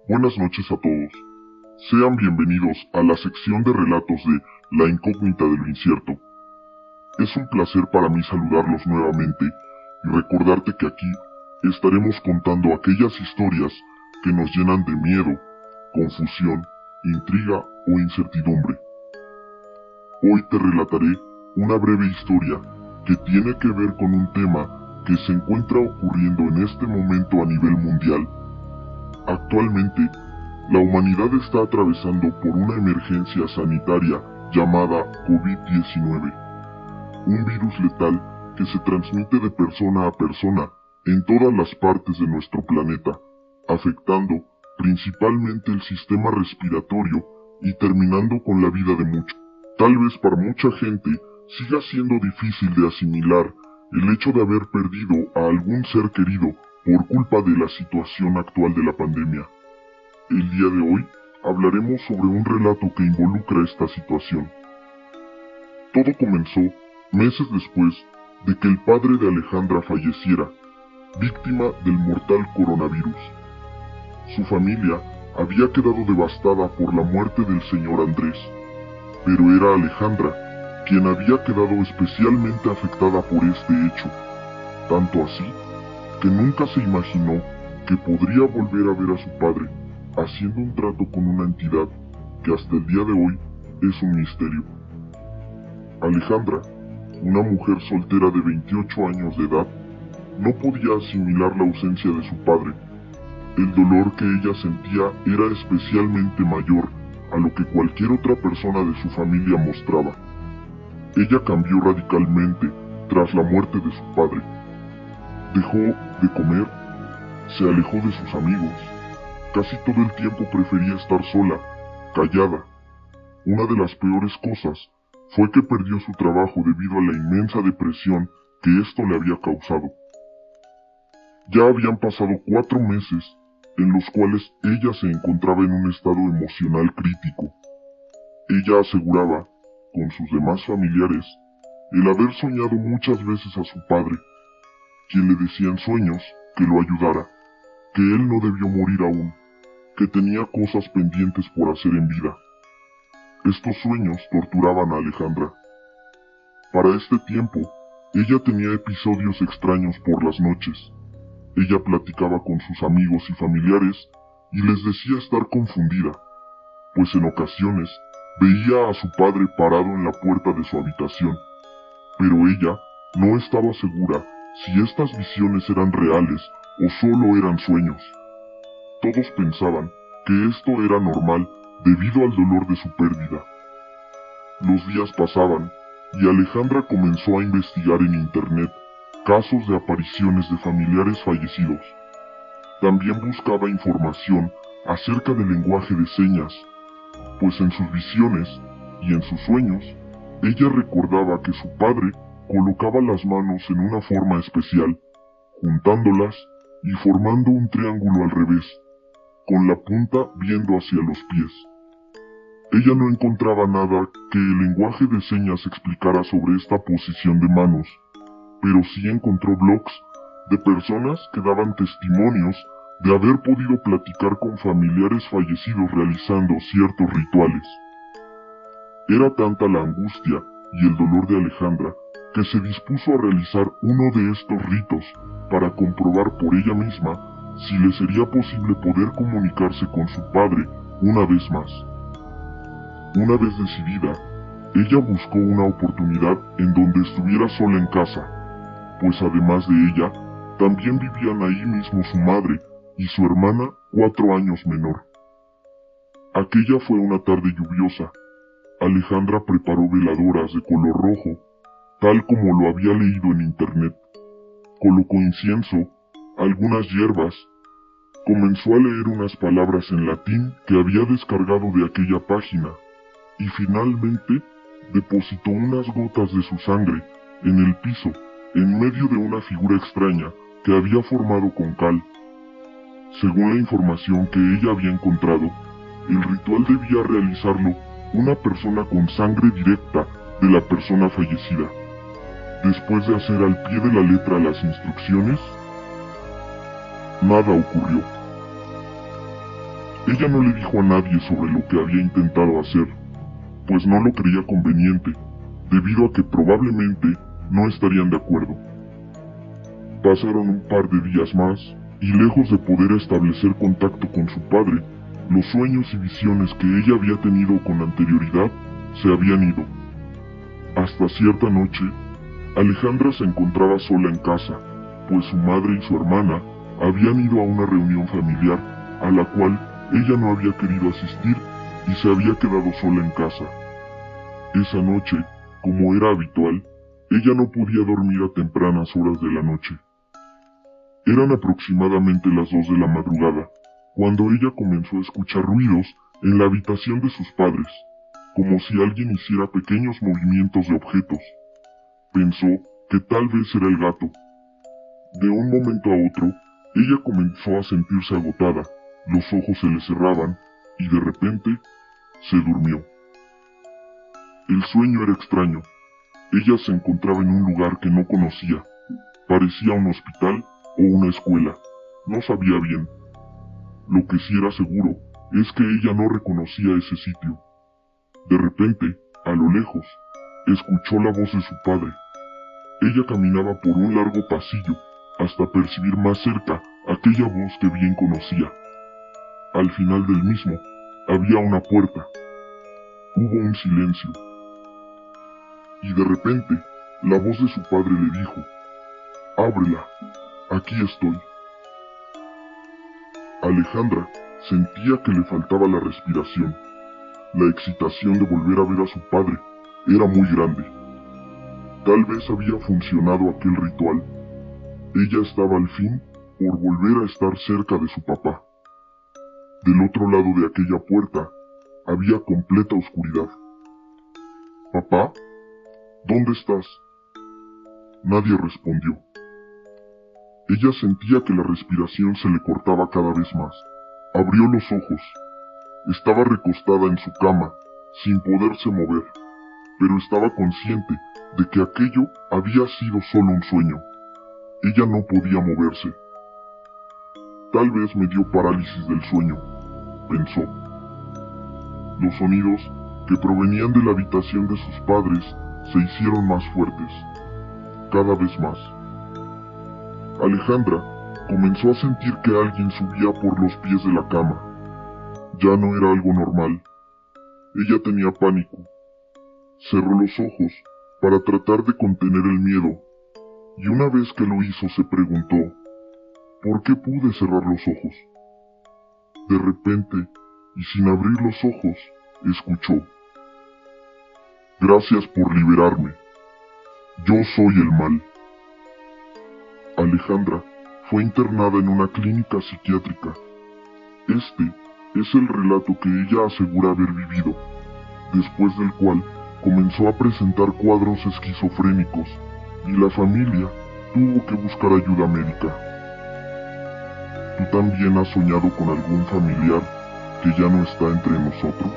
Buenas noches a todos. Sean bienvenidos a la sección de relatos de La incógnita de lo incierto. Es un placer para mí saludarlos nuevamente y recordarte que aquí estaremos contando aquellas historias que nos llenan de miedo, confusión, intriga o incertidumbre. Hoy te relataré una breve historia que tiene que ver con un tema que se encuentra ocurriendo en este momento a nivel mundial. Actualmente, la humanidad está atravesando por una emergencia sanitaria llamada COVID-19, un virus letal que se transmite de persona a persona en todas las partes de nuestro planeta, afectando principalmente el sistema respiratorio y terminando con la vida de muchos. Tal vez para mucha gente siga siendo difícil de asimilar el hecho de haber perdido a algún ser querido por culpa de la situación actual de la pandemia. El día de hoy hablaremos sobre un relato que involucra esta situación. Todo comenzó meses después de que el padre de Alejandra falleciera, víctima del mortal coronavirus. Su familia había quedado devastada por la muerte del señor Andrés, pero era Alejandra quien había quedado especialmente afectada por este hecho, tanto así que nunca se imaginó que podría volver a ver a su padre haciendo un trato con una entidad que hasta el día de hoy es un misterio. Alejandra, una mujer soltera de 28 años de edad, no podía asimilar la ausencia de su padre. El dolor que ella sentía era especialmente mayor a lo que cualquier otra persona de su familia mostraba. Ella cambió radicalmente tras la muerte de su padre. Dejó de comer, se alejó de sus amigos, casi todo el tiempo prefería estar sola, callada. Una de las peores cosas fue que perdió su trabajo debido a la inmensa depresión que esto le había causado. Ya habían pasado 4 meses en los cuales ella se encontraba en un estado emocional crítico. Ella aseguraba, con sus demás familiares, el haber soñado muchas veces a su padre, quien le decía en sueños que lo ayudara, que él no debió morir aún, que tenía cosas pendientes por hacer en vida. Estos sueños torturaban a Alejandra. Para este tiempo, ella tenía episodios extraños por las noches. Ella platicaba con sus amigos y familiares y les decía estar confundida, pues en ocasiones veía a su padre parado en la puerta de su habitación, pero ella no estaba segura si estas visiones eran reales o solo eran sueños. Todos pensaban que esto era normal debido al dolor de su pérdida. Los días pasaban y Alejandra comenzó a investigar en internet casos de apariciones de familiares fallecidos. También buscaba información acerca del lenguaje de señas, pues en sus visiones y en sus sueños, ella recordaba que su padre colocaba las manos en una forma especial, juntándolas y formando un triángulo al revés, con la punta viendo hacia los pies. Ella no encontraba nada que el lenguaje de señas explicara sobre esta posición de manos, pero sí encontró blogs de personas que daban testimonios de haber podido platicar con familiares fallecidos realizando ciertos rituales. Era tanta la angustia y el dolor de Alejandra que se dispuso a realizar uno de estos ritos para comprobar por ella misma si le sería posible poder comunicarse con su padre una vez más. Una vez decidida, ella buscó una oportunidad en donde estuviera sola en casa, pues además de ella, también vivían ahí mismo su madre y su hermana 4 años menor. Aquella fue una tarde lluviosa. Alejandra preparó veladoras de color rojo, tal como lo había leído en internet. Colocó incienso, algunas hierbas, comenzó a leer unas palabras en latín que había descargado de aquella página, y finalmente depositó unas gotas de su sangre en el piso, en medio de una figura extraña que había formado con cal. Según la información que ella había encontrado, el ritual debía realizarlo una persona con sangre directa de la persona fallecida. Después de hacer al pie de la letra las instrucciones, nada ocurrió. Ella no le dijo a nadie sobre lo que había intentado hacer, pues no lo creía conveniente, debido a que probablemente no estarían de acuerdo. Pasaron un par de días más, y lejos de poder establecer contacto con su padre, los sueños y visiones que ella había tenido con anterioridad se habían ido. Hasta cierta noche, Alejandra se encontraba sola en casa, pues su madre y su hermana habían ido a una reunión familiar a la cual ella no había querido asistir y se había quedado sola en casa. Esa noche, como era habitual, ella no podía dormir a tempranas horas de la noche. Eran aproximadamente las 2 de la madrugada, cuando ella comenzó a escuchar ruidos en la habitación de sus padres, como si alguien hiciera pequeños movimientos de objetos. Pensó que tal vez era el gato. De un momento a otro, ella comenzó a sentirse agotada, los ojos se le cerraban, y de repente, se durmió. El sueño era extraño. Ella se encontraba en un lugar que no conocía. Parecía un hospital o una escuela. No sabía bien. Lo que sí era seguro es que ella no reconocía ese sitio. De repente, a lo lejos, escuchó la voz de su padre. Ella caminaba por un largo pasillo hasta percibir más cerca aquella voz que bien conocía. Al final del mismo, había una puerta. Hubo un silencio. Y de repente, la voz de su padre le dijo: «Ábrela, aquí estoy». Alejandra sentía que le faltaba la respiración. La excitación de volver a ver a su padre era muy grande. Tal vez había funcionado aquel ritual. Ella estaba al fin por volver a estar cerca de su papá. Del otro lado de aquella puerta había completa oscuridad. «¿Papá? ¿Dónde estás?». Nadie respondió. Ella sentía que la respiración se le cortaba cada vez más. Abrió los ojos. Estaba recostada en su cama, sin poderse mover, pero estaba consciente de que aquello había sido solo un sueño. Ella no podía moverse. Tal vez me dio parálisis del sueño, pensó. Los sonidos que provenían de la habitación de sus padres se hicieron más fuertes, cada vez más. Alejandra comenzó a sentir que alguien subía por los pies de la cama. Ya no era algo normal. Ella tenía pánico. Cerró los ojos para tratar de contener el miedo, y una vez que lo hizo se preguntó: ¿por qué pude cerrar los ojos? De repente, y sin abrir los ojos, escuchó: «Gracias por liberarme. Yo soy el mal». Alejandra fue internada en una clínica psiquiátrica. Este es el relato que ella asegura haber vivido, después del cual comenzó a presentar cuadros esquizofrénicos y la familia tuvo que buscar ayuda médica. ¿Tú también has soñado con algún familiar que ya no está entre nosotros?